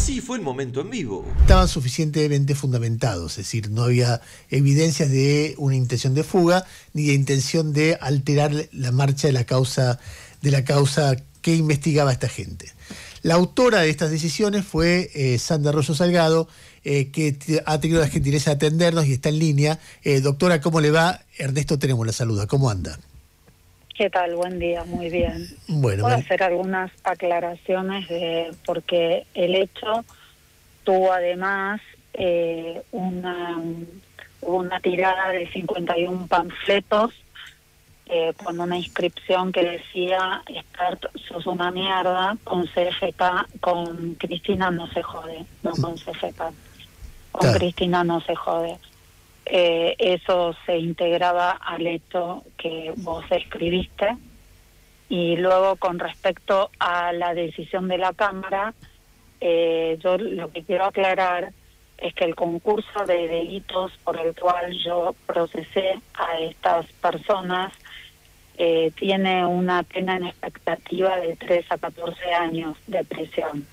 Así fue el momento en vivo. Estaban suficientemente fundamentados, es decir, no había evidencias de una intención de fuga ni de intención de alterar la marcha de la causa que investigaba esta gente. La autora de estas decisiones fue Sandra Arroyo Salgado, que ha tenido la gentileza de atendernos y está en línea. Doctora, ¿cómo le va? Ernesto Tenemos la saluda. ¿Cómo anda? ¿Qué tal? Buen día, muy bien. Bueno, Puedo hacer algunas aclaraciones porque el hecho tuvo además una tirada de 51 panfletos con una inscripción que decía: Esther, sos una mierda, con CFK, con Cristina no se jode, no con CFK, con Cristina no se jode. Eso se integraba al hecho que vos escribiste. Y luego, con respecto a la decisión de la Cámara, yo lo que quiero aclarar es que el concurso de delitos por el cual yo procesé a estas personas tiene una pena en expectativa de 3 a 14 años de prisión.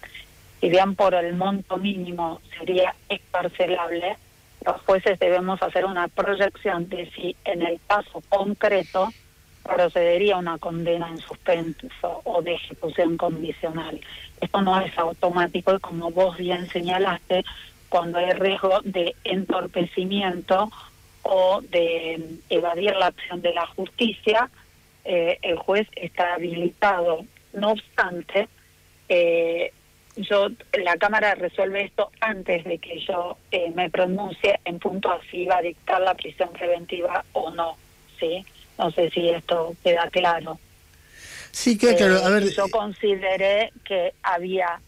Si bien por el monto mínimo sería excarcelable, los jueces debemos hacer una proyección de si en el caso concreto procedería a una condena en suspenso o de ejecución condicional. Esto no es automático y, como vos bien señalaste, cuando hay riesgo de entorpecimiento o de evadir la acción de la justicia, el juez está habilitado. No obstante, la Cámara resuelve esto antes de que yo me pronuncie en punto a si iba a dictar la prisión preventiva o no, ¿sí? No sé si esto queda claro. Sí, queda claro. A ver, yo consideré que había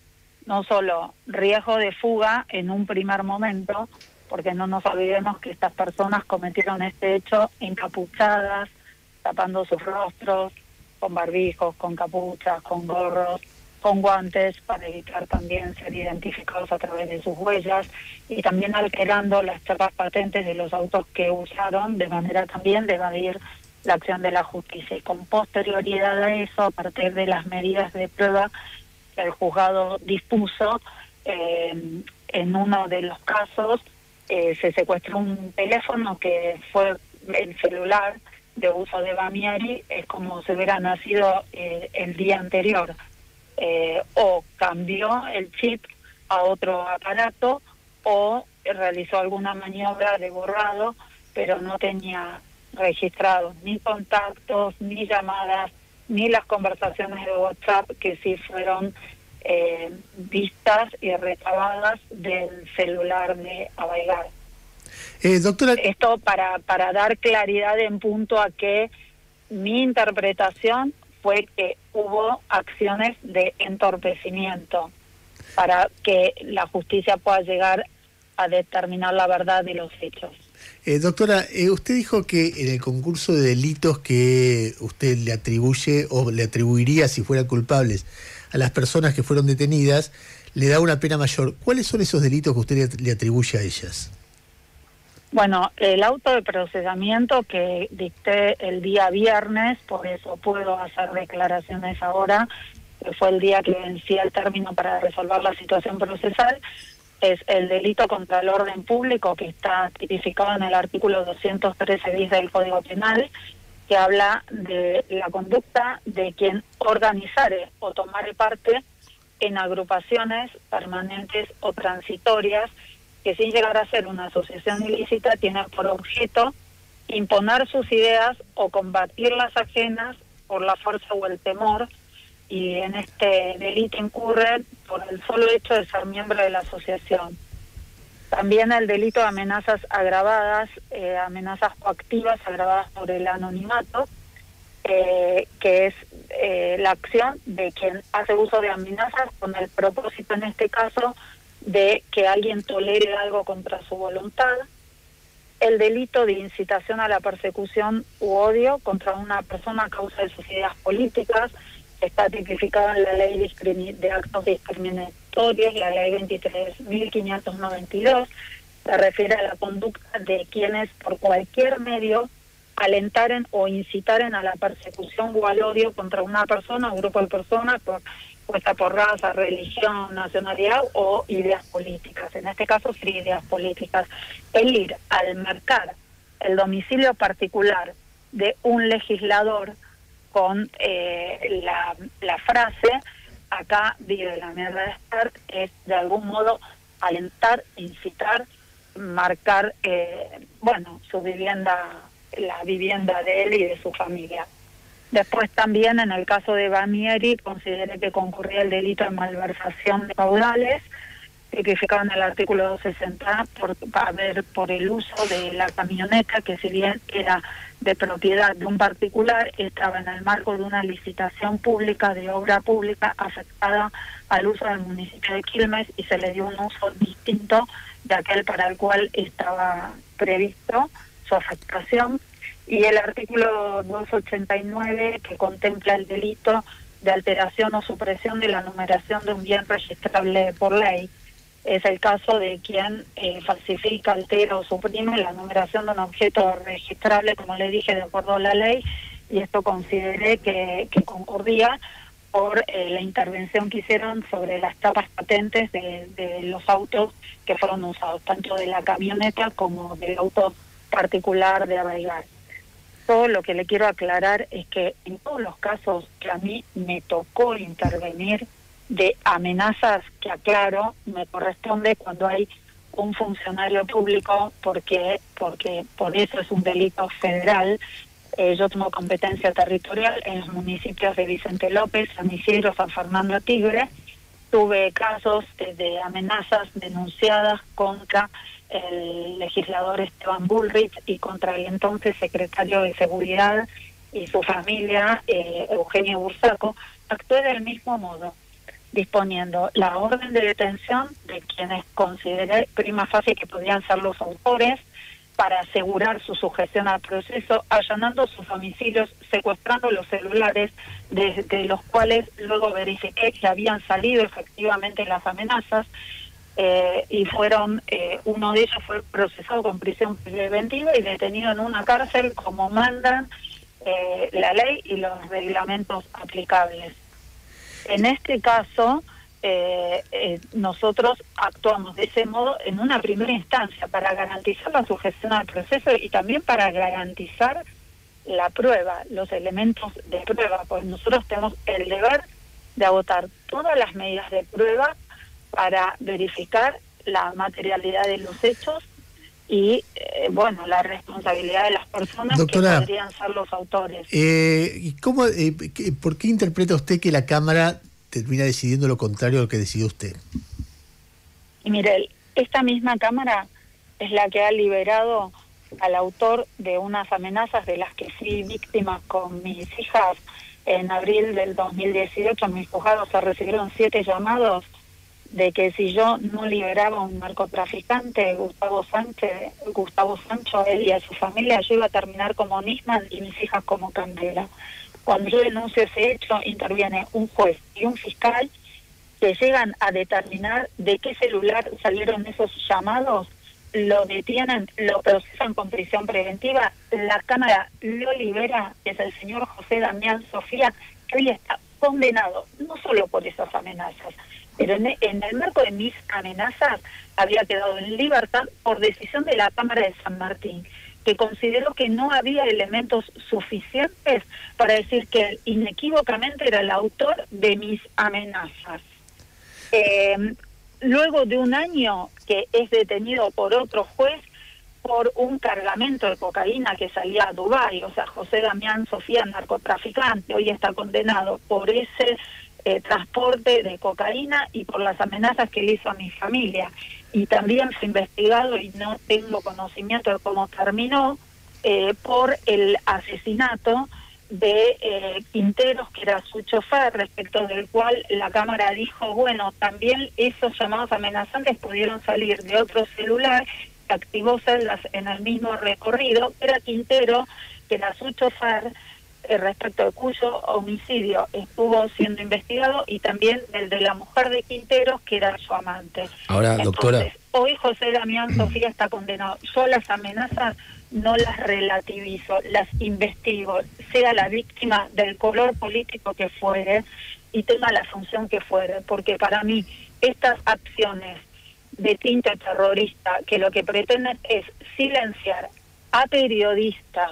no solo riesgo de fuga en un primer momento, porque no nos olvidemos que estas personas cometieron este hecho encapuchadas, tapando sus rostros, con barbijos, con capuchas, con gorros, con guantes, para evitar también ser identificados a través de sus huellas, y también alterando las chapas patentes de los autos que usaron, de manera también de evadir la acción de la justicia. Y con posterioridad a eso, a partir de las medidas de prueba que el juzgado dispuso, en uno de los casos se secuestró un teléfono que fue el celular de uso de Bamiari, es como si hubiera nacido el día anterior. O cambió el chip a otro aparato o realizó alguna maniobra de borrado, pero no tenía registrados ni contactos, ni llamadas, ni las conversaciones de WhatsApp que sí fueron vistas y recabadas del celular de Abailar. Doctora... Esto para dar claridad en punto a que mi interpretación fue que hubo acciones de entorpecimiento para que la justicia pueda llegar a determinar la verdad de los hechos. Doctora, usted dijo que en el concurso de delitos que usted le atribuye o le atribuiría, si fueran culpables, a las personas que fueron detenidas, le da una pena mayor. ¿Cuáles son esos delitos que usted le atribuye a ellas? Bueno, el auto de procesamiento que dicté el día viernes, por eso puedo hacer declaraciones ahora, que fue el día que vencía el término para resolver la situación procesal, es el delito contra el orden público, que está tipificado en el artículo 213 bis del Código Penal, que habla de la conducta de quien organizare o tomare parte en agrupaciones permanentes o transitorias que, sin llegar a ser una asociación ilícita, tienen por objeto imponer sus ideas o combatir las ajenas por la fuerza o el temor, y en este delito incurre por el solo hecho de ser miembro de la asociación. También el delito de amenazas agravadas, amenazas coactivas agravadas por el anonimato, que es la acción de quien hace uso de amenazas con el propósito, en este caso, de que alguien tolere algo contra su voluntad. El delito de incitación a la persecución u odio contra una persona a causa de sus ideas políticas, está tipificado en la Ley de Actos Discriminatorios, la Ley 23.592, se refiere a la conducta de quienes por cualquier medio alentaren o incitaren a la persecución o al odio contra una persona o grupo de personas por puesta por raza, religión, nacionalidad o ideas políticas. En este caso sería ideas políticas. El ir al marcar el domicilio particular de un legislador con la frase "acá vive la mierda de Espert", es de algún modo alentar, incitar, marcar su vivienda, la vivienda de él y de su familia. Después también en el caso de Banieri consideré que concurría el delito de malversación de caudales, tipificado en el artículo 260 por el uso de la camioneta, que si bien era de propiedad de un particular, estaba en el marco de una licitación pública de obra pública afectada al uso del municipio de Quilmes y se le dio un uso distinto de aquel para el cual estaba previsto su afectación. Y el artículo 289, que contempla el delito de alteración o supresión de la numeración de un bien registrable por ley. Es el caso de quien falsifica, altera o suprime la numeración de un objeto registrable, como le dije, de acuerdo a la ley, y esto consideré que concurría por la intervención que hicieron sobre las tapas patentes de los autos que fueron usados, tanto de la camioneta como del auto particular de Arraigar. Todo lo que le quiero aclarar es que en todos los casos que a mí me tocó intervenir de amenazas, que aclaro, me corresponde cuando hay un funcionario público, porque por eso es un delito federal. Yo tengo competencia territorial en los municipios de Vicente López, San Isidro, San Fernando, Tigre. Tuve casos de amenazas denunciadas contra el legislador Esteban Bullrich y contra el entonces secretario de Seguridad y su familia, Eugenio Bursaco. Actué del mismo modo, disponiendo la orden de detención de quienes consideré prima facie que podían ser los autores, para asegurar su sujeción al proceso, allanando sus domicilios, secuestrando los celulares, de los cuales luego verifiqué que habían salido efectivamente las amenazas, y uno de ellos fue procesado con prisión preventiva y detenido en una cárcel como mandan la ley y los reglamentos aplicables. En este caso, nosotros actuamos de ese modo en una primera instancia para garantizar la sujeción al proceso y también para garantizar la prueba, los elementos de prueba, pues nosotros tenemos el deber de agotar todas las medidas de prueba para verificar la materialidad de los hechos y, la responsabilidad de las personas, doctora, que podrían ser los autores. ¿Por qué interpreta usted que la Cámara termina decidiendo lo contrario a lo que decidió usted? Y mire, esta misma Cámara es la que ha liberado al autor de unas amenazas de las que fui víctima con mis hijas. En abril del 2018 mis juzgados se recibieron 7 llamados de que si yo no liberaba a un narcotraficante, Gustavo Sancho, él y a su familia, yo iba a terminar como Nisman y mis hijas como Candela. Cuando yo denuncio ese hecho, interviene un juez y un fiscal que llegan a determinar de qué celular salieron esos llamados, lo detienen, lo procesan con prisión preventiva, la Cámara lo libera, es el señor José Damián Sofía, que hoy está condenado, no solo por esas amenazas, pero en el marco de mis amenazas había quedado en libertad por decisión de la Cámara de San Martín, que consideró que no había elementos suficientes para decir que él inequívocamente era el autor de mis amenazas. Luego de un año que es detenido por otro juez por un cargamento de cocaína que salía a Dubái, o sea, José Damián Sofía, narcotraficante, hoy está condenado por ese transporte de cocaína y por las amenazas que le hizo a mi familia. Y también fue investigado, y no tengo conocimiento de cómo terminó, por el asesinato de Quinteros, que era su chofer, respecto del cual la Cámara dijo, bueno, también esos llamados amenazantes pudieron salir de otro celular, que activó celdas en el mismo recorrido. Era Quintero, que era su chofer, respecto de cuyo homicidio estuvo siendo investigado, y también el de la mujer de Quinteros, que era su amante. Ahora, entonces, doctora, hoy José Damián Sofía está condenado. Yo las amenazas no las relativizo, las investigo, sea la víctima del color político que fuere, y tenga la función que fuere, porque para mí estas acciones de tinte terrorista que lo que pretenden es silenciar a periodistas,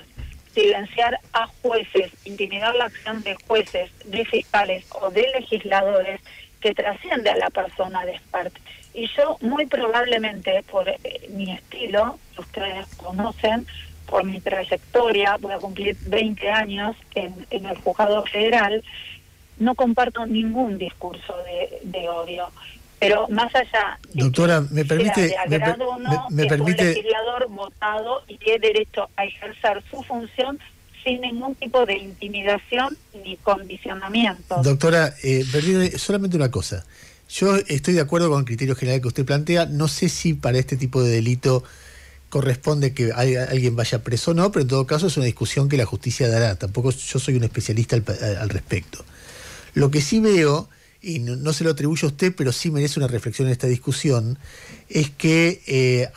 silenciar a jueces, intimidar la acción de jueces, de fiscales o de legisladores, que trasciende a la persona de Spert. Y yo muy probablemente, por mi estilo, que ustedes conocen, por mi trayectoria, voy a cumplir 20 años en el juzgado federal, no comparto ningún discurso de odio. Pero más allá de doctora, que me permite, sea de agrado o no, me es permite, un legislador votado y tiene derecho a ejercer su función sin ningún tipo de intimidación ni condicionamiento. doctora, permítame solamente una cosa. Yo estoy de acuerdo con el criterio general que usted plantea. No sé si para este tipo de delito corresponde que alguien vaya preso o no, pero en todo caso es una discusión que la justicia dará. Tampoco yo soy un especialista al respecto. Lo que sí veo, y no se lo atribuyo a usted, pero sí merece una reflexión en esta discusión, es que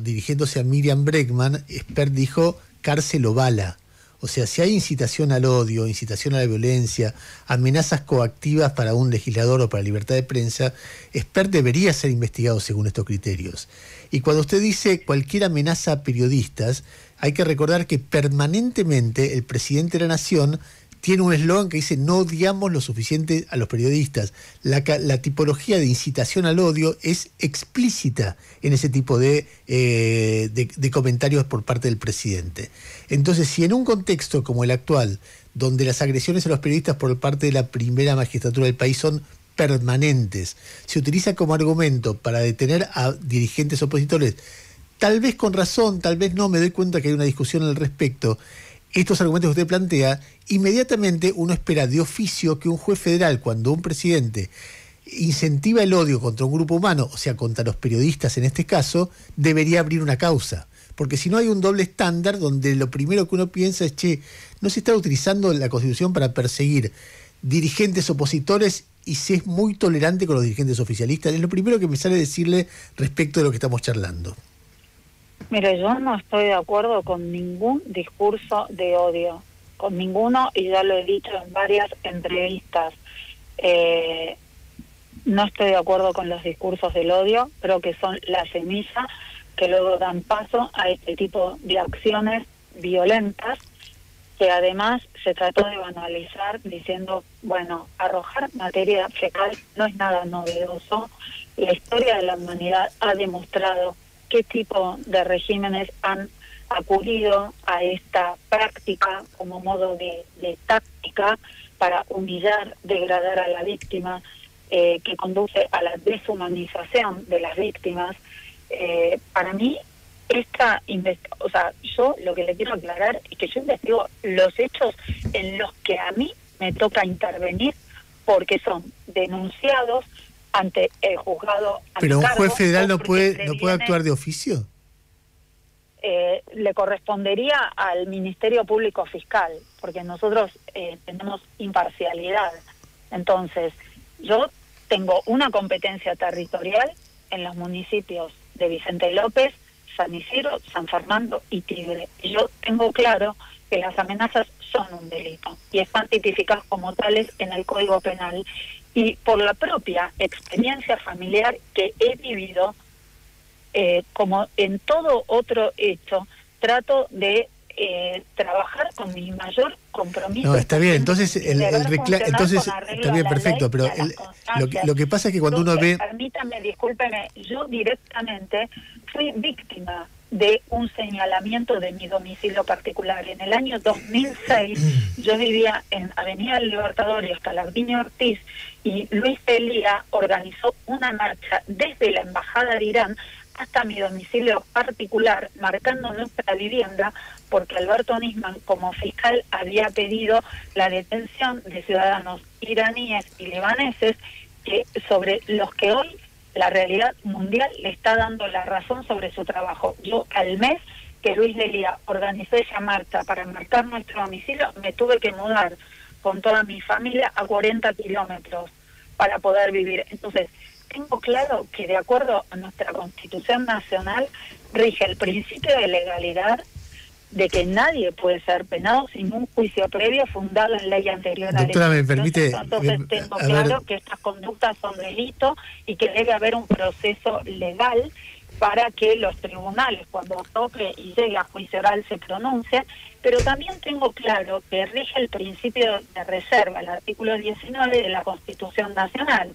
dirigiéndose a Miriam Bregman, Spert dijo cárcel o bala. O sea, si hay incitación al odio, incitación a la violencia, amenazas coactivas para un legislador o para la libertad de prensa, Spert debería ser investigado según estos criterios. Y cuando usted dice cualquier amenaza a periodistas, hay que recordar que permanentemente el presidente de la Nación tiene un eslogan que dice: no odiamos lo suficiente a los periodistas. La tipología de incitación al odio es explícita en ese tipo de comentarios por parte del presidente. Entonces, si en un contexto como el actual, donde las agresiones a los periodistas por parte de la primera magistratura del país son permanentes, se utiliza como argumento para detener a dirigentes opositores, tal vez con razón, tal vez no, me doy cuenta que hay una discusión al respecto, estos argumentos que usted plantea, inmediatamente uno espera de oficio que un juez federal, cuando un presidente incentiva el odio contra un grupo humano, o sea, contra los periodistas en este caso, debería abrir una causa. Porque si no hay un doble estándar donde lo primero que uno piensa es, che, no se está utilizando la Constitución para perseguir dirigentes opositores y se es muy tolerante con los dirigentes oficialistas. Es lo primero que me sale decirle respecto de lo que estamos charlando. Mire, yo no estoy de acuerdo con ningún discurso de odio, con ninguno, y ya lo he dicho en varias entrevistas. No estoy de acuerdo con los discursos del odio, creo que son la semilla que luego dan paso a este tipo de acciones violentas, que además se trató de banalizar diciendo, bueno, arrojar materia fecal no es nada novedoso. La historia de la humanidad ha demostrado qué tipo de regímenes han acudido a esta práctica como modo de táctica para humillar, degradar a la víctima, que conduce a la deshumanización de las víctimas. Para mí, yo lo que le quiero aclarar es que yo investigo los hechos en los que a mí me toca intervenir, porque son denunciados ante el juzgado. ¿Pero un juez federal no puede actuar de oficio? Le correspondería al Ministerio Público Fiscal, porque nosotros tenemos imparcialidad. Entonces, yo tengo una competencia territorial en los municipios de Vicente López, San Isidro, San Fernando y Tigre. Y yo tengo claro que las amenazas son un delito y están tipificadas como tales en el Código Penal. Y por la propia experiencia familiar que he vivido, como en todo otro hecho, trato de trabajar con mi mayor compromiso. No, está bien, entonces entonces está bien, perfecto, pero lo que pasa es que cuando uno ve... Permítame, discúlpeme, yo directamente fui víctima de un señalamiento de mi domicilio particular. En el año 2006 yo vivía en Avenida del Libertador y Escalabrini Ortiz, y Luis Elía organizó una marcha desde la Embajada de Irán hasta mi domicilio particular, marcando nuestra vivienda, porque Alberto Nisman, como fiscal, había pedido la detención de ciudadanos iraníes y libaneses, sobre los que hoy la realidad mundial le está dando la razón sobre su trabajo. Yo, al mes que Luis Delía organizó esa marcha para marcar nuestro domicilio, me tuve que mudar con toda mi familia a 40 kilómetros para poder vivir. Entonces, tengo claro que de acuerdo a nuestra Constitución Nacional rige el principio de legalidad, de que nadie puede ser penado sin un juicio previo fundado en ley anterior a la Doctora, ¿me permite? Entonces tengo claro que estas conductas son delito y que debe haber un proceso legal para que los tribunales, cuando toque y llegue a juicio oral, se pronuncien, pero también tengo claro que rige el principio de reserva, el artículo 19 de la Constitución Nacional.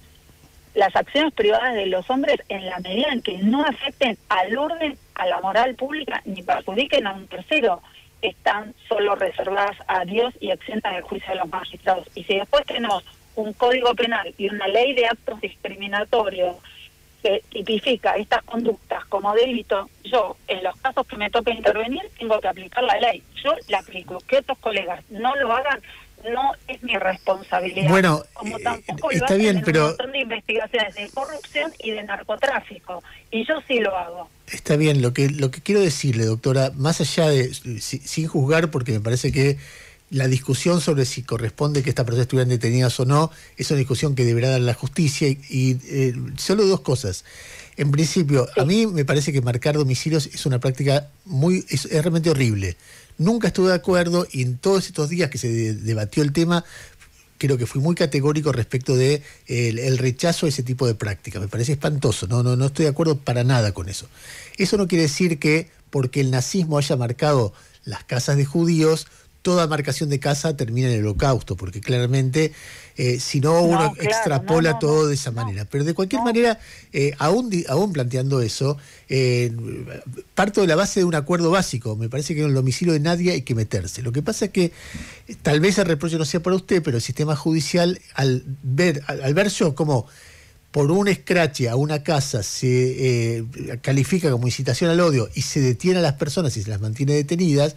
Las acciones privadas de los hombres, en la medida en que no afecten al orden, a la moral pública, ni perjudiquen a un tercero, están solo reservadas a Dios y exentas del juicio de los magistrados. Y si después tenemos un código penal y una ley de actos discriminatorios que tipifica estas conductas como delito, yo, en los casos que me toque intervenir, tengo que aplicar la ley. Yo la aplico. Que otros colegas no lo hagan, no es mi responsabilidad. Bueno, como tampoco está bien, pero... un montón de investigaciones de corrupción y de narcotráfico, y yo sí lo hago. Está bien, lo que quiero decirle, doctora, más allá de, sin juzgar, porque me parece que la discusión sobre si corresponde que estas personas estuvieran detenidas o no es una discusión que deberá dar la justicia y solo dos cosas. En principio, sí, a mí me parece que marcar domicilios es una práctica es realmente horrible. Nunca estuve de acuerdo y en todos estos días que se debatió el tema, creo que fui muy categórico respecto de el rechazo a ese tipo de práctica. Me parece espantoso, no estoy de acuerdo para nada con eso. Eso no quiere decir que porque el nazismo haya marcado las casas de judíos, toda marcación de casa termina en el Holocausto, porque claramente, si no, uno extrapola todo de esa manera. Pero de cualquier manera, aún planteando eso, parto de la base de un acuerdo básico. Me parece que en el domicilio de nadie hay que meterse. Lo que pasa es que, tal vez el reproche no sea para usted, pero el sistema judicial, al ver yo como por un escrache a una casa se califica como incitación al odio y se detiene a las personas y se las mantiene detenidas,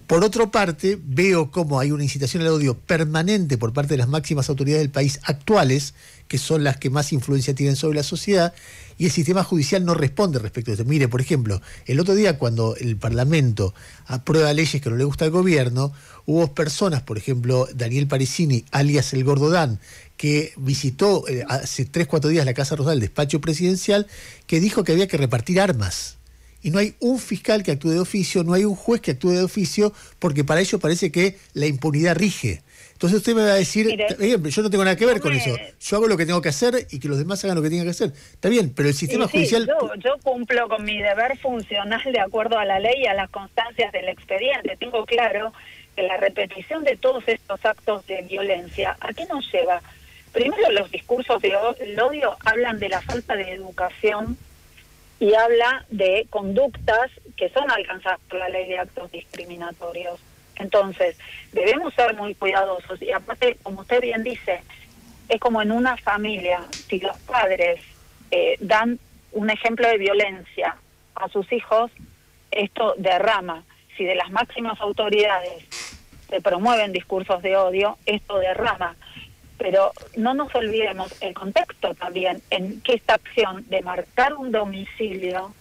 por otra parte, veo cómo hay una incitación al odio permanente por parte de las máximas autoridades del país actuales, que son las que más influencia tienen sobre la sociedad, y el sistema judicial no responde respecto a esto. Mire, por ejemplo, el otro día cuando el Parlamento aprueba leyes que no le gusta al gobierno, hubo personas, por ejemplo, Daniel Parisini, alias el Gordodán, que visitó hace 3-4 días la Casa Rosada, el despacho presidencial, que dijo que había que repartir armas. Y no hay un fiscal que actúe de oficio, no hay un juez que actúe de oficio, porque para ello parece que la impunidad rige. Entonces usted me va a decir, mire, yo no tengo nada que ver con eso, yo hago lo que tengo que hacer y que los demás hagan lo que tengan que hacer. Está bien, pero el sistema judicial... Yo cumplo con mi deber funcional de acuerdo a la ley y a las constancias del expediente. Tengo claro que la repetición de todos estos actos de violencia, ¿a qué nos lleva? Primero, los discursos de odio hablan de la falta de educación y habla de conductas que son alcanzadas por la ley de actos discriminatorios. Entonces, debemos ser muy cuidadosos. Y aparte, como usted bien dice, es como en una familia. Si los padres dan un ejemplo de violencia a sus hijos, esto derrama. Si de las máximas autoridades se promueven discursos de odio, esto derrama. Pero no nos olvidemos el contexto también en que esta acción de marcar un domicilio,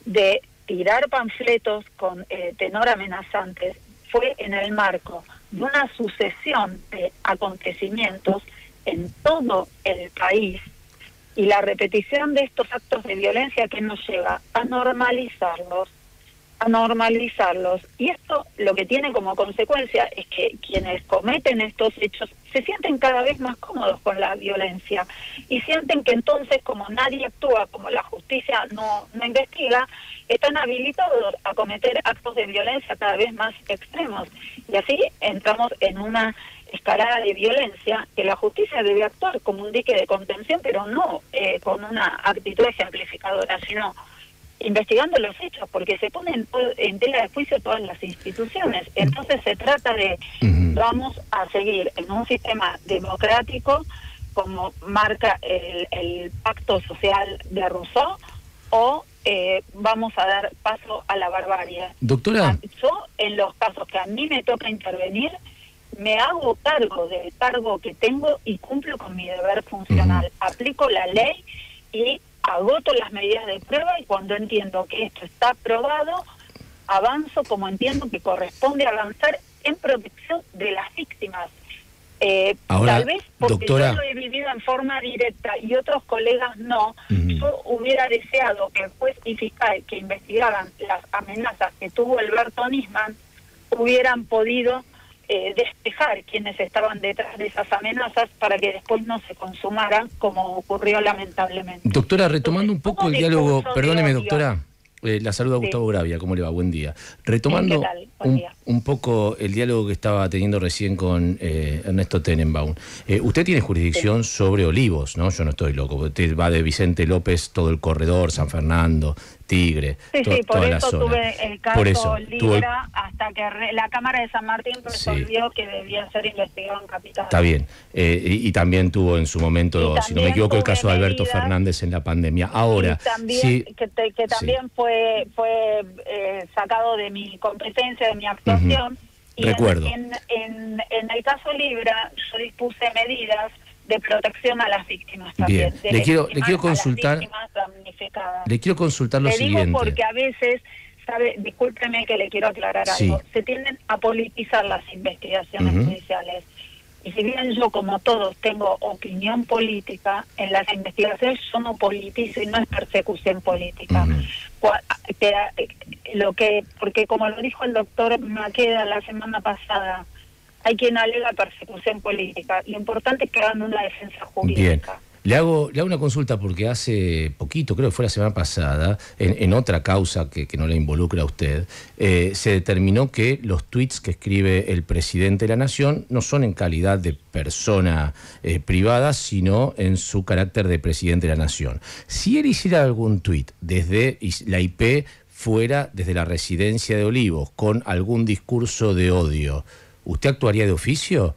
de tirar panfletos con tenor amenazantes, fue en el marco de una sucesión de acontecimientos en todo el país, y la repetición de estos actos de violencia que nos lleva a normalizarlos, y esto lo que tiene como consecuencia es que quienes cometen estos hechos se sienten cada vez más cómodos con la violencia y sienten que entonces, como nadie actúa, como la justicia no investiga, están habilitados a cometer actos de violencia cada vez más extremos, y así entramos en una escalada de violencia que la justicia debe actuar como un dique de contención, pero no con una actitud ejemplificadora, sino investigando los hechos, porque se ponen en tela de juicio todas las instituciones. Entonces se trata de, vamos a seguir en un sistema democrático como marca el pacto social de Rousseau, o vamos a dar paso a la barbarie. Doctora, yo en los casos que a mí me toca intervenir, me hago cargo del cargo que tengo y cumplo con mi deber funcional. Aplico la ley y agoto las medidas de prueba, y cuando entiendo que esto está probado, avanzo como entiendo que corresponde avanzar en protección de las víctimas. Ahora, tal vez porque doctora, yo lo he vivido en forma directa y otros colegas no, yo hubiera deseado que el juez y fiscal que investigaban las amenazas que tuvo Alberto Nisman hubieran podido despejar quienes estaban detrás de esas amenazas para que después no se consumaran como ocurrió lamentablemente. doctora, retomando un poco el diálogo, perdóneme, odio. doctora. La saluda Gustavo Gravia, ¿cómo le va? Buen día. Retomando ¿Qué tal? Buen día. un poco el diálogo que estaba teniendo recién con Ernesto Tenenbaum. Usted tiene jurisdicción sobre Olivos, ¿no? Yo no estoy loco. Usted va de Vicente López, todo el corredor, San Fernando, Tigre, Sí, por toda la eso zona. tuve el caso Libra hasta que la Cámara de San Martín resolvió que debía ser investigado en Capital. Está bien. Y también tuvo en su momento, si no me equivoco, el caso de Alberto Fernández en la pandemia. Ahora, también, sí, que también fue sacado de mi competencia, de mi actuación. Y recuerdo. En el caso Libra, yo dispuse medidas de protección a las víctimas también. Bien. Le quiero consultar. Le quiero consultar lo siguiente. Digo porque a veces, discúlpeme que le quiero aclarar algo, se tienden a politizar las investigaciones judiciales. Y si bien yo, como todos, tengo opinión política, en las investigaciones yo no politizo y no es persecución política. Porque como lo dijo el doctor Maqueda la semana pasada, hay quien alega persecución política. Lo importante es que hagan una defensa jurídica. Bien. Le hago una consulta porque hace poquito, creo que fue la semana pasada, en otra causa que no le involucra a usted, se determinó que los tuits que escribe el presidente de la Nación no son en calidad de persona privada, sino en su carácter de presidente de la Nación. Si él hiciera algún tuit desde la IP fuera, desde la residencia de Olivos, con algún discurso de odio, ¿usted actuaría de oficio?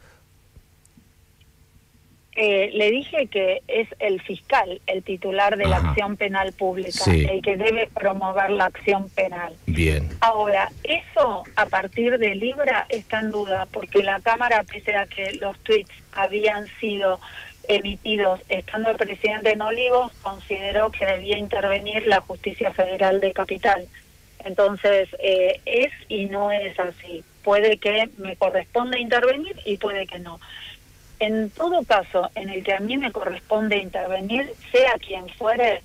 Le dije que es el fiscal, el titular de la acción penal pública, el que debe promover la acción penal. Bien. Ahora, eso a partir de Libra está en duda, porque la Cámara, pese a que los tweets habían sido emitidos estando el presidente en Olivos, consideró que debía intervenir la Justicia Federal de Capital. Entonces, es y no es así. Puede que me corresponda intervenir y puede que no. En todo caso, en el que a mí me corresponde intervenir, sea quien fuere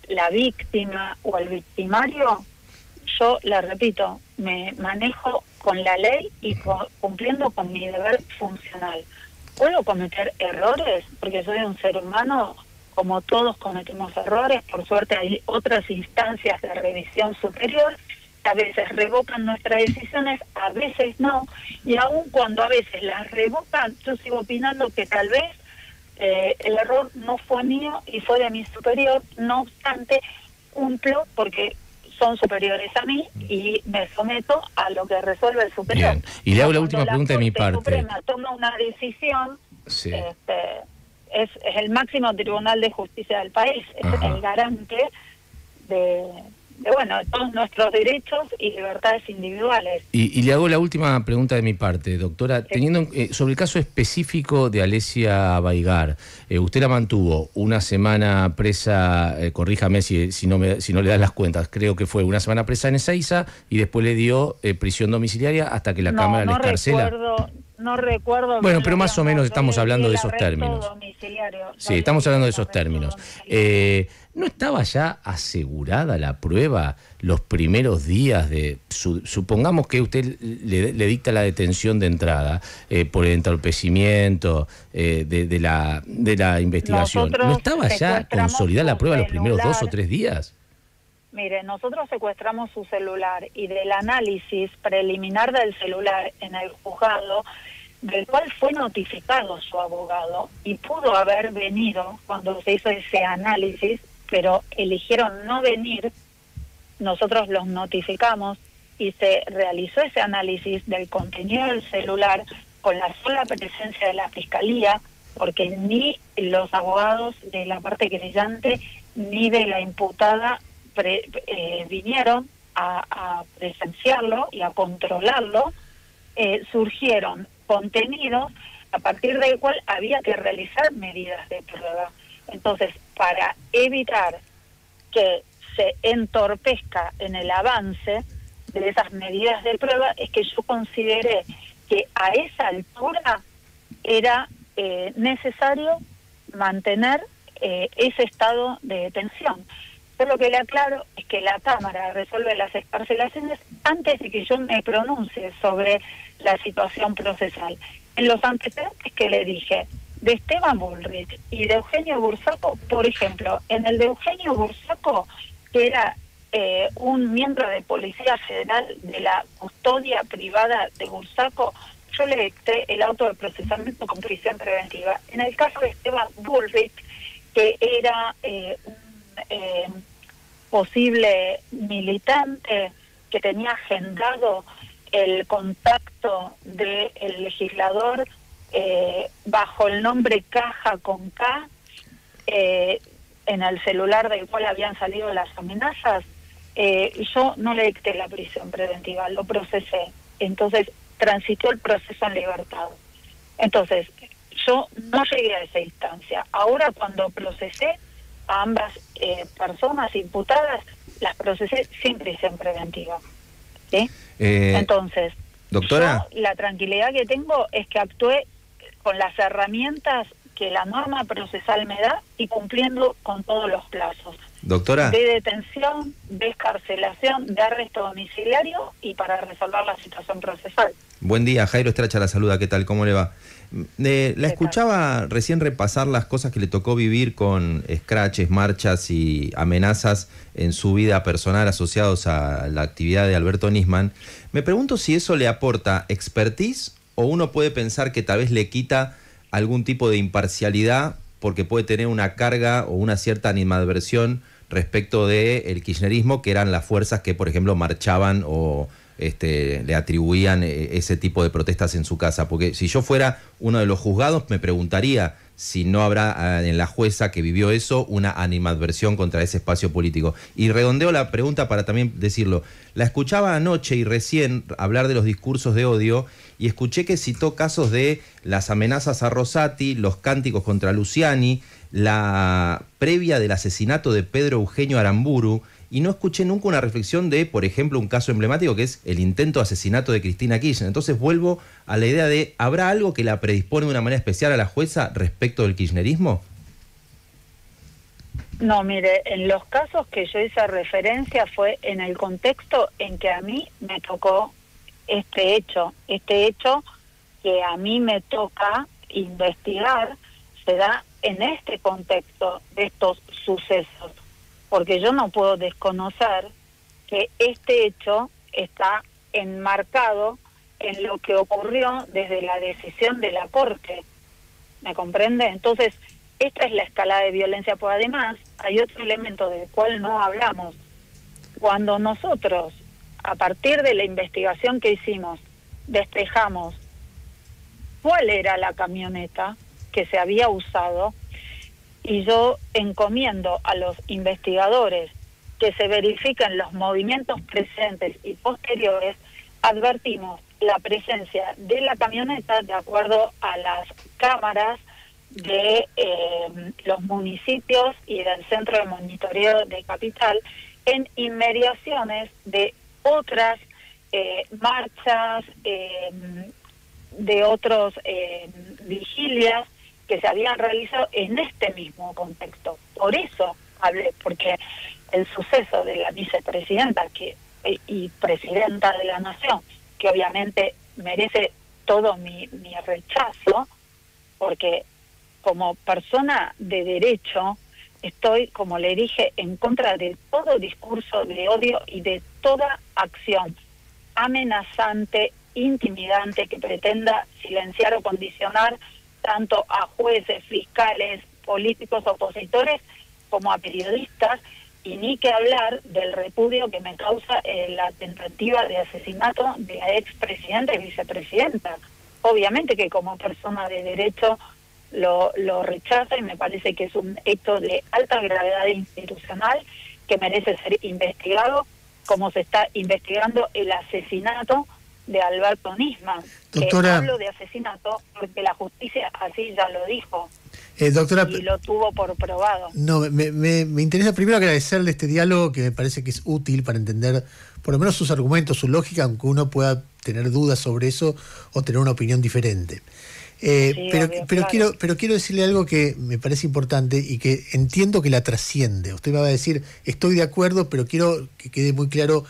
la víctima o el victimario, yo le repito, me manejo con la ley y cumpliendo con mi deber funcional. ¿Puedo cometer errores? Porque soy un ser humano, como todos cometemos errores. Por suerte hay otras instancias de revisión superior. A veces revocan nuestras decisiones, a veces no, y aun cuando a veces las revocan, yo sigo opinando que tal vez el error no fue mío y fue de mi superior. No obstante, cumplo porque son superiores a mí y me someto a lo que resuelve el superior. Bien. Y le hago la última pregunta de mi parte. La Corte Suprema toma una decisión, es el máximo tribunal de justicia del país, es el garante de todos nuestros derechos y libertades individuales. Y le hago la última pregunta de mi parte, doctora. Teniendo sobre el caso específico de Alesia Baigar, usted la mantuvo una semana presa, corríjame si no le das las cuentas, creo que fue una semana presa en Ezeiza y después le dio prisión domiciliaria hasta que la Cámara le escarcela. No recuerdo. Bueno, pero más o menos estamos hablando de esos términos. Sí, estamos hablando de esos términos. ¿No estaba ya asegurada la prueba los primeros días de... supongamos que usted le dicta la detención de entrada por el entorpecimiento de la investigación? ¿No estaba ya consolidada la prueba los primeros 2 o 3 días? Mire, nosotros secuestramos su celular y del análisis preliminar del celular en el juzgado, del cual fue notificado su abogado y pudo haber venido cuando se hizo ese análisis, pero eligieron no venir, nosotros los notificamos y se realizó ese análisis del contenido del celular con la sola presencia de la Fiscalía, porque ni los abogados de la parte querellante ni de la imputada vinieron a presenciarlo y a controlarlo. Surgieron contenidos a partir del cual había que realizar medidas de prueba. Entonces, para evitar que se entorpezca en el avance de esas medidas de prueba, es que yo consideré que a esa altura era necesario mantener ese estado de detención. Yo lo que le aclaro es que la Cámara resuelve las excarcelaciones antes de que yo me pronuncie sobre la situación procesal. En los antecedentes que le dije, de Esteban Bullrich y de Eugenio Bursaco, por ejemplo, en el de Eugenio Bursaco, que era un miembro de Policía Federal de la custodia privada de Bursaco, yo le dicté el auto de procesamiento con prisión preventiva. En el caso de Esteban Bullrich, que era un posible militante que tenía agendado el contacto del legislador bajo el nombre Caja con K, en el celular del cual habían salido las amenazas, yo no le dicté la prisión preventiva, lo procesé. Entonces transitó el proceso en libertad. Entonces yo no llegué a esa instancia. Ahora, cuando procesé a ambas personas imputadas, las procesé sin prisión preventiva. ¿Sí? Entonces, doctora, yo la tranquilidad que tengo es que actué con las herramientas que la norma procesal me da y cumpliendo con todos los plazos. Doctora, De detención, de excarcelación, de arresto domiciliario y para resolver la situación procesal. buen día, Jairo Estracha la saluda, ¿qué tal? ¿Cómo le va? La escuchaba recién repasar las cosas que le tocó vivir con escraches, marchas y amenazas en su vida personal asociados a la actividad de Alberto Nisman. Me pregunto si eso le aporta expertise o uno puede pensar que tal vez le quita algún tipo de imparcialidad porque puede tener una carga o una cierta animadversión respecto del kirchnerismo, que eran las fuerzas que, por ejemplo, marchaban o le atribuían ese tipo de protestas en su casa. Porque si yo fuera uno de los juzgados, me preguntaría si no habrá en la jueza que vivió eso una animadversión contra ese espacio político. Y redondeo la pregunta para también decirlo. La escuchaba anoche y recién hablar de los discursos de odio y escuché que citó casos de las amenazas a Rosati, los cánticos contra Luciani, la previa del asesinato de Pedro Eugenio Aramburu, y no escuché nunca una reflexión de, por ejemplo, un caso emblemático que es el intento de asesinato de Cristina Kirchner. Entonces vuelvo a la idea de, ¿habrá algo que la predispone de una manera especial a la jueza respecto del kirchnerismo? No, mire, en los casos que yo hice referencia fue en el contexto en que a mí me tocó este hecho que a mí me toca investigar, se da en este contexto de estos sucesos, porque yo no puedo desconocer que este hecho está enmarcado en lo que ocurrió desde la decisión de la Corte, ¿me comprende? Entonces, esta es la escalada de violencia, pues además hay otro elemento del cual no hablamos. Cuando nosotros, a partir de la investigación que hicimos, despejamos cuál era la camioneta que se había usado, y yo encomiendo a los investigadores que se verifiquen los movimientos presentes y posteriores, advertimos la presencia de la camioneta de acuerdo a las cámaras de los municipios y del centro de monitoreo de Capital en inmediaciones de otras marchas, de otros vigilias que se habían realizado en este mismo contexto. Por eso hablé, porque el suceso de la vicepresidenta y presidenta de la Nación, que obviamente merece todo mi rechazo, porque como persona de derecho estoy, como le dije, en contra de todo discurso de odio y de toda acción amenazante, intimidante, que pretenda silenciar o condicionar tanto a jueces, fiscales, políticos opositores, como a periodistas, y ni que hablar del repudio que me causa la tentativa de asesinato de la expresidenta y vicepresidenta. Obviamente que como persona de derecho lo rechaza y me parece que es un hecho de alta gravedad institucional que merece ser investigado, como se está investigando el asesinato de Alberto Nisman. Doctora, hablo de asesinato porque la justicia así ya lo dijo. Doctora, y lo tuvo por probado. No, me interesa primero agradecerle este diálogo que me parece que es útil para entender por lo menos sus argumentos, su lógica, aunque uno pueda tener dudas sobre eso o tener una opinión diferente. Pero quiero decirle algo que me parece importante y que entiendo que la trasciende. Usted me va a decir, estoy de acuerdo, pero quiero que quede muy claro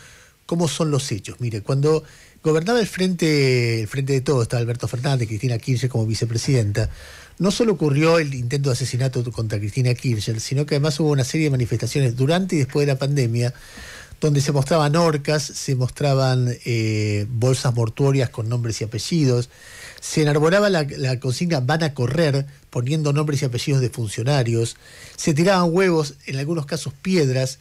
cómo son los hechos. Mire, cuando gobernaba el Frente de Todos, estaba Alberto Fernández, Cristina Kirchner como vicepresidenta, no solo ocurrió el intento de asesinato contra Cristina Kirchner, sino que además hubo una serie de manifestaciones durante y después de la pandemia, donde se mostraban orcas, se mostraban bolsas mortuorias con nombres y apellidos, se enarbolaba la consigna "van a correr", poniendo nombres y apellidos de funcionarios, se tiraban huevos, en algunos casos piedras,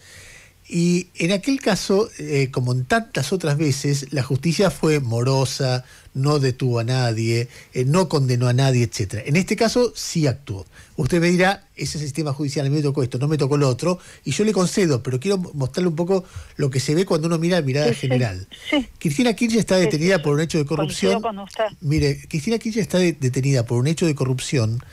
y en aquel caso, como en tantas otras veces, la justicia fue morosa, no detuvo a nadie, no condenó a nadie, etc. En este caso sí actuó. Usted me dirá, ese sistema judicial, a mí me tocó esto, no me tocó lo otro, y yo le concedo, pero quiero mostrarle un poco lo que se ve cuando uno mira la mirada general. Sí. Cristina Kirchner está detenida por un hecho de corrupción. Con usted. Mire, Cristina Kirchner está detenida por un hecho de corrupción,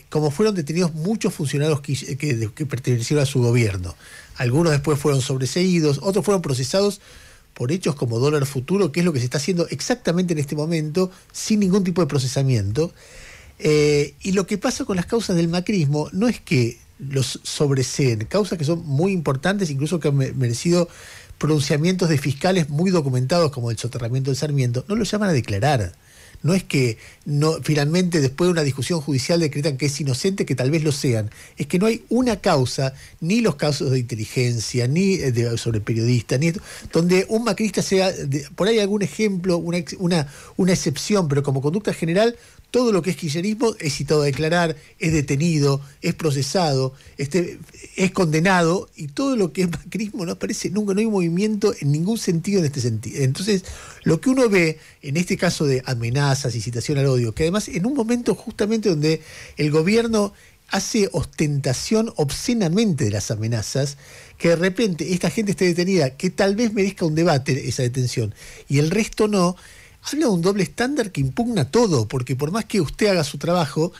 como fueron detenidos muchos funcionarios que pertenecieron a su gobierno. Algunos después fueron sobreseídos, otros fueron procesados por hechos como dólar futuro, que es lo que se está haciendo exactamente en este momento, sin ningún tipo de procesamiento. Y lo que pasa con las causas del macrismo no es que los sobreseen, causas que son muy importantes, incluso que han merecido pronunciamientos de fiscales muy documentados, como el soterramiento del Sarmiento, no lo llaman a declarar. No es que finalmente después de una discusión judicial decretan que es inocente, que tal vez lo sean. Es que no hay una causa, ni los casos de inteligencia, ni sobre periodistas, ni donde un macrista sea, por ahí algún ejemplo, una excepción, pero como conducta general, todo lo que es kirchnerismo es citado a declarar, es detenido, es procesado, es condenado, y todo lo que es macrismo no aparece nunca, no hay movimiento en ningún sentido en este sentido. Entonces, lo que uno ve en este caso de amenazas y citación al odio, que además en un momento justamente donde el gobierno hace ostentación obscenamente de las amenazas, que de repente esta gente esté detenida, que tal vez merezca un debate esa detención, y el resto no, habla de un doble estándar que impugna todo, porque por más que usted haga su trabajo,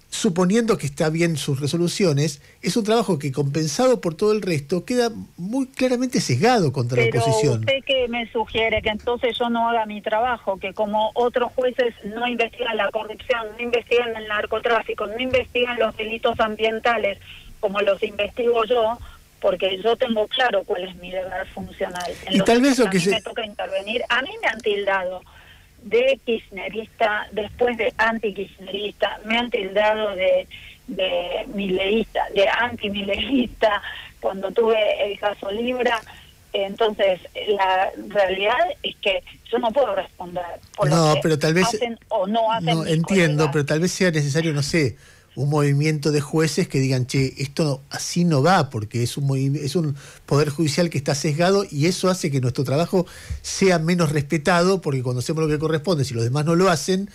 suponiendo que está bien sus resoluciones, es un trabajo que, compensado por todo el resto, queda muy claramente sesgado contra la oposición. Pero usted que me sugiere que entonces yo no haga mi trabajo, que como otros jueces no investigan la corrupción, no investigan el narcotráfico, no investigan los delitos ambientales como los investigo yo, porque yo tengo claro cuál es mi deber funcional. Y tal vez lo que me toca intervenir. A mí me han tildado de kirchnerista, después de anti-kirchnerista, me han tildado de mileísta, de anti-mileísta, cuando tuve el caso Libra. Entonces, la realidad es que yo no puedo responder por lo que pero tal vez hacen o no hacen. No, entiendo, colegas. Pero tal vez sea necesario, no sé, un movimiento de jueces que digan, che, esto así no va, porque es un poder judicial que está sesgado, y eso hace que nuestro trabajo sea menos respetado, porque cuando hacemos lo que corresponde, si los demás no lo hacen,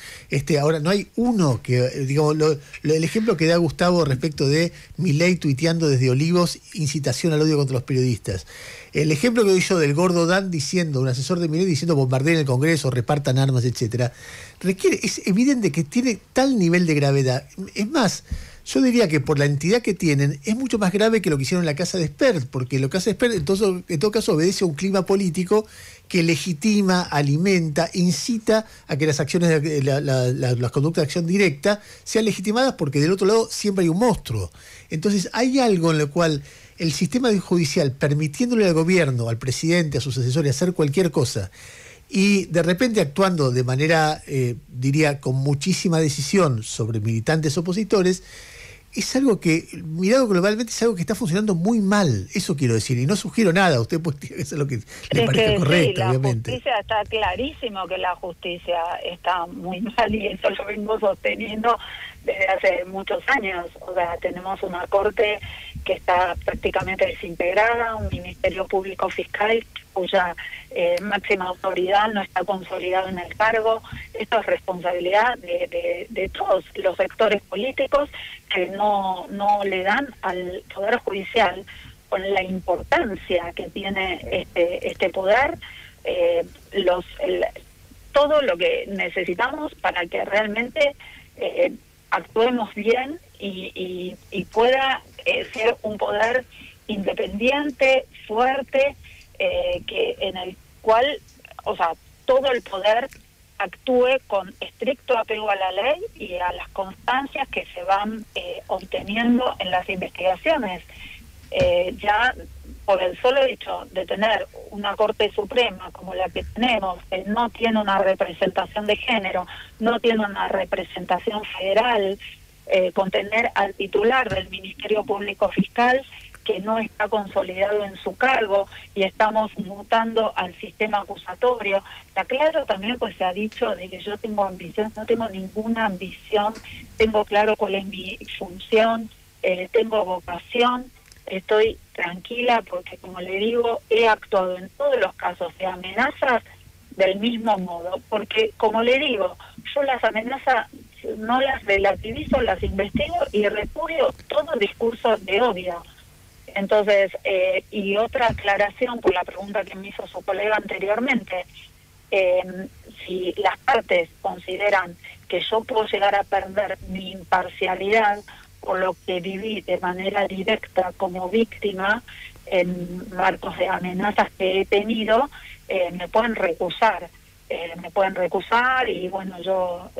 ahora no hay uno que, digamos, el ejemplo que da Gustavo respecto de Milei tuiteando desde Olivos incitación al odio contra los periodistas. El ejemplo que doy yo del gordo Dan diciendo, un asesor de Milei diciendo bombardeen el Congreso, repartan armas, etcétera, es evidente que tiene tal nivel de gravedad. Es más, yo diría que por la entidad que tienen, es mucho más grave que lo que hicieron en la casa de Spert, porque la casa de Spert en todo caso obedece a un clima político que legitima, alimenta, incita a que las acciones, las conductas de acción directa sean legitimadas, porque del otro lado siempre hay un monstruo. Entonces hay algo en lo cual el sistema judicial, permitiéndole al gobierno, al presidente, a sus asesores hacer cualquier cosa, y de repente actuando de manera, diría, con muchísima decisión sobre militantes opositores, es algo que, mirado globalmente, es algo que está funcionando muy mal. Eso quiero decir, y no sugiero nada. Usted puede hacer lo que le parezca correcto, obviamente. La justicia está clarísimo que la justicia está muy mal, y eso lo vengo sosteniendo desde hace muchos años. O sea, tenemos una corte que está prácticamente desintegrada, un ministerio público fiscal cuya máxima autoridad no está consolidado en el cargo. Esto es responsabilidad de todos los sectores políticos que no le dan al Poder Judicial con la importancia que tiene este poder, todo lo que necesitamos para que realmente actuemos bien y pueda ser un poder independiente, fuerte, que en el cual, o sea, todo el poder actúe con estricto apego a la ley y a las constancias que se van obteniendo en las investigaciones. Ya por el solo hecho de tener una Corte Suprema como la que tenemos, que no tiene una representación de género, no tiene una representación federal, con tener al titular del Ministerio Público Fiscal que no está consolidado en su cargo y estamos mutando al sistema acusatorio. Está claro también, pues se ha dicho de que yo tengo ambición, no tengo ninguna ambición, tengo claro cuál es mi función, tengo vocación, estoy tranquila porque, como le digo, he actuado en todos los casos de amenazas del mismo modo, porque, como le digo, yo las amenazas no las relativizo, las investigo y repudio todo discurso de odio. Entonces, y otra aclaración por la pregunta que me hizo su colega anteriormente, si las partes consideran que yo puedo llegar a perder mi imparcialidad por lo que viví de manera directa como víctima en marcos de amenazas que he tenido, me pueden recusar. Y bueno, yo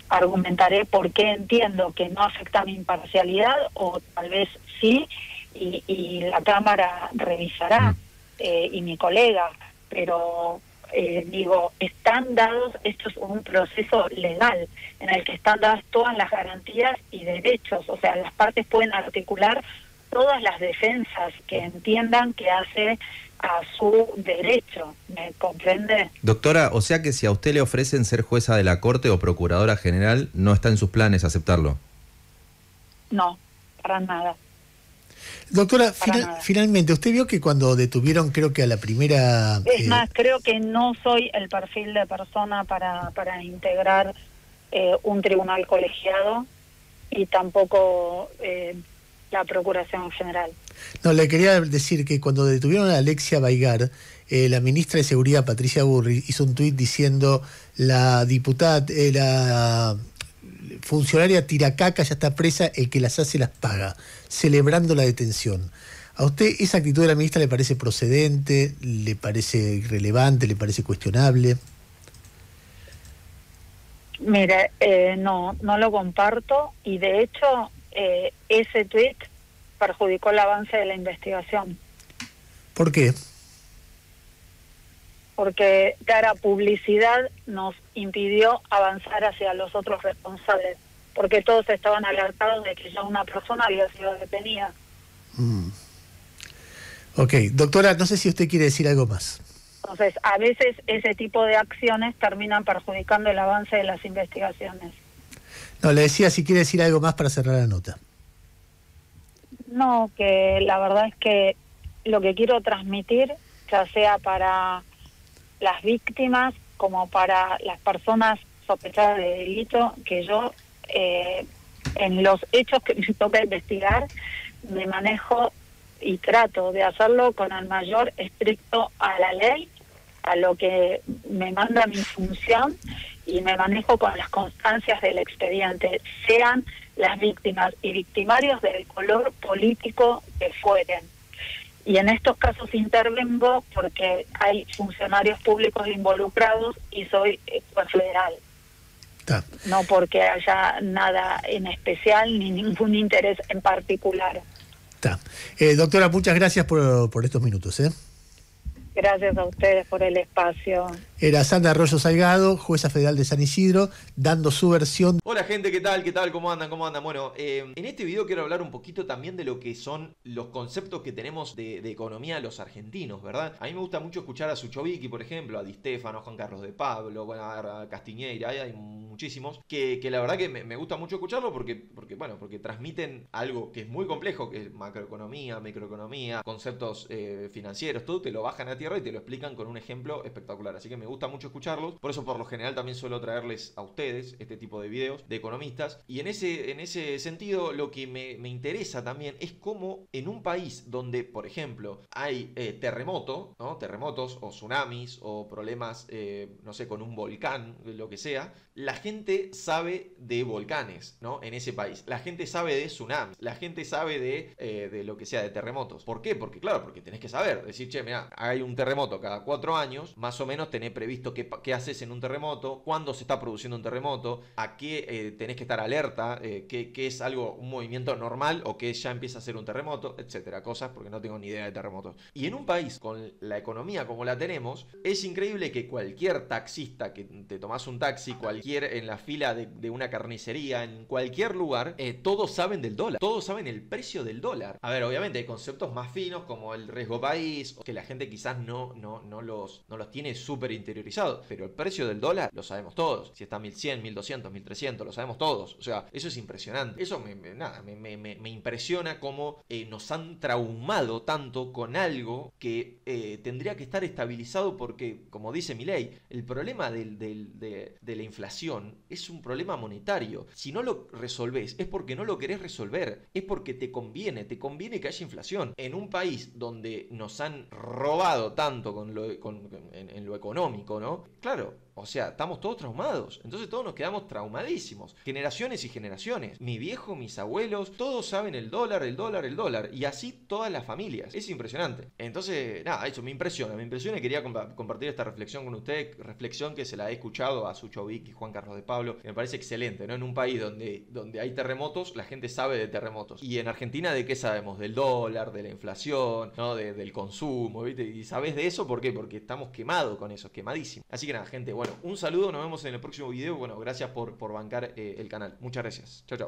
argumentaré por qué entiendo que no afecta a mi imparcialidad, o tal vez sí, y la Cámara revisará, y mi colega, pero digo, están dados, esto es un proceso legal en el que están dadas todas las garantías y derechos, o sea, las partes pueden articular todas las defensas que entiendan que hace a su derecho, ¿me comprende? Doctora, o sea que si a usted le ofrecen ser jueza de la Corte o procuradora general, no está en sus planes aceptarlo. No, para nada. Doctora, finalmente, usted vio que cuando detuvieron, creo que a la primera... Es más, creo que no soy el perfil de persona para integrar un tribunal colegiado y tampoco la Procuración General. No, le quería decir que cuando detuvieron a Alexia Baigar, la ministra de Seguridad, Patricia Burri, hizo un tuit diciendo: la diputada, la funcionaria tiracaca ya está presa, el que las hace las paga, celebrando la detención. ¿A usted esa actitud de la ministra le parece procedente, le parece irrelevante, le parece cuestionable? Mire, no lo comparto, y de hecho ese tuit perjudicó el avance de la investigación. ¿Por qué? Porque dar a publicidad nos impidió avanzar hacia los otros responsables, porque todos estaban alertados de que ya una persona había sido detenida. Ok, doctora, no sé si usted quiere decir algo más. Entonces, a veces ese tipo de acciones terminan perjudicando el avance de las investigaciones. No, le decía si quiere decir algo más para cerrar la nota. No, que la verdad es que lo que quiero transmitir, ya sea para las víctimas como para las personas sospechadas de delito, que yo en los hechos que me toca investigar me manejo y trato de hacerlo con el mayor estricto a la ley, a lo que me manda mi función, y me manejo con las constancias del expediente, sean las víctimas y victimarios del color político que fueren. Y en estos casos intervengo porque hay funcionarios públicos involucrados y soy juez federal. No porque haya nada en especial ni ningún interés en particular. Doctora, muchas gracias por estos minutos. Gracias a ustedes por el espacio. Era Sandra Arroyo Salgado, jueza federal de San Isidro, dando su versión. Hola gente, ¿qué tal? ¿Qué tal? ¿Cómo andan? ¿Cómo andan? Bueno, en este video quiero hablar un poquito también de lo que son los conceptos que tenemos de economía los argentinos, ¿verdad? A mí me gusta mucho escuchar a Suchovicki, por ejemplo, a Di Stefano, a Juan Carlos de Pablo, bueno, a Castiñeira, hay muchísimos, que la verdad que me gusta mucho escucharlo porque transmiten algo que es muy complejo, que es macroeconomía, microeconomía, conceptos financieros, todo te lo bajan a tierra tierra y te lo explican con un ejemplo espectacular. Así que me gusta mucho escucharlos. Por eso por lo general también suelo traerles a ustedes este tipo de videos de economistas. Y en ese sentido lo que me interesa también es cómo en un país donde, por ejemplo, hay terremoto, ¿no? Terremotos o tsunamis o problemas, no sé, con un volcán, lo que sea, la gente sabe de volcanes, ¿no? En ese país. La gente sabe de tsunamis. La gente sabe de lo que sea, de terremotos. ¿Por qué? Porque claro, porque tenés que saber. Decir, che, mira, hay un terremoto cada 4 años, más o menos tenés previsto qué haces en un terremoto, cuándo se está produciendo un terremoto, a qué tenés que estar alerta, qué es algo, un movimiento normal o que ya empieza a ser un terremoto, etcétera. Cosas porque no tengo ni idea de terremotos. Y en un país con la economía como la tenemos, es increíble que cualquier taxista, que te tomás un taxi, cualquier en la fila de una carnicería, en cualquier lugar, todos saben del dólar, todos saben el precio del dólar. A ver, obviamente hay conceptos más finos como el riesgo país, que la gente quizás no los tiene súper interiorizados, pero el precio del dólar lo sabemos todos. Si está 1100, 1200, 1300, lo sabemos todos. O sea, eso es impresionante. Eso me impresiona cómo nos han traumado tanto con algo que tendría que estar estabilizado porque, como dice Milei, el problema de la inflación es un problema monetario. Si no lo resolvés es porque no lo querés resolver, es porque te conviene que haya inflación. En un país donde nos han robado tanto en lo económico, ¿no? Claro, o sea, estamos todos traumados. Entonces todos nos quedamos traumadísimos. Generaciones y generaciones. Mi viejo, mis abuelos, todos saben el dólar. Y así todas las familias. Es impresionante. Entonces, nada, eso me impresiona. Y quería compartir esta reflexión con usted. Reflexión que se la he escuchado a Sucho Vic y Juan Carlos de Pablo. Que me parece excelente, ¿no? En un país donde hay terremotos, la gente sabe de terremotos. Y en Argentina, ¿de qué sabemos? Del dólar, de la inflación, ¿no? Del consumo, ¿viste? Y ¿sabés de eso? ¿Por qué? Porque estamos quemados con eso, quemadísimos. Así que nada, gente, bueno, un saludo, nos vemos en el próximo video. Bueno, gracias por bancar el canal. Muchas gracias. Chao, chao.